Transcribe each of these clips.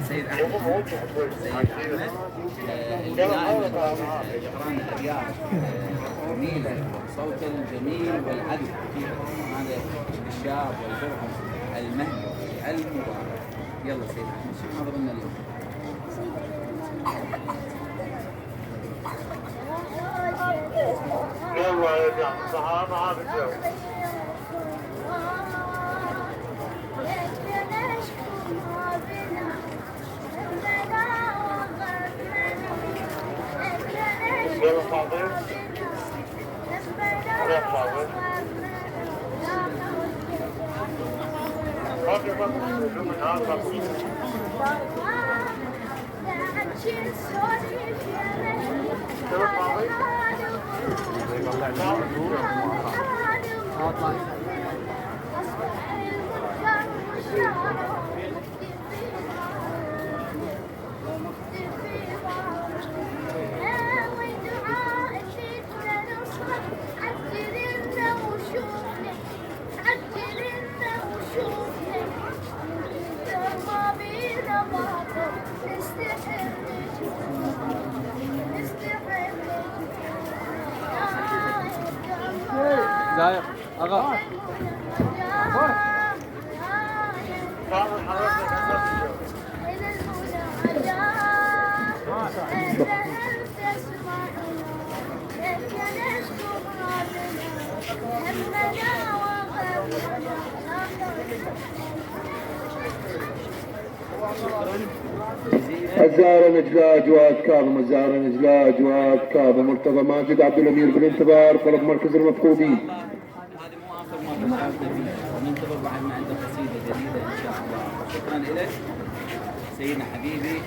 سيد أحمد اللي دائما يقرأنا الأبيات جميلة، صوت الجميل والعذب هذا الشاب والبرهم المهدي المبارك. يلا سيد أحمد شو حاضر لنا اليوم؟ يلا يا جماعة صحابة هذا الجو. يلا فاضل. يلا فاضل. فاضل فاضل من هذا فاضل. يلا فاضل. زايق أغا الزهرة نجلاج واد كاظم، الزهرة نجلاج واد كاظم، مرتضى ماجد عبد الأمير بالانتظار، طلب مركز المفقودين. هذه مو آخر مرة شاركنا فيها، وننتظر بعد ما عنده قصيدة جديدة إن شاء الله. شكرا لك سيدنا حبيبي،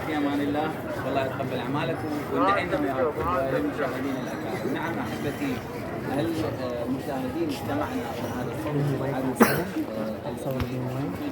في أمان الله، والله يتقبل أعمالك وندعينا يا رب للمشاهدين الأكارم. نعم أحبتي المشاهدين، استمعنا إلى هذا الصوت وهذا الصوت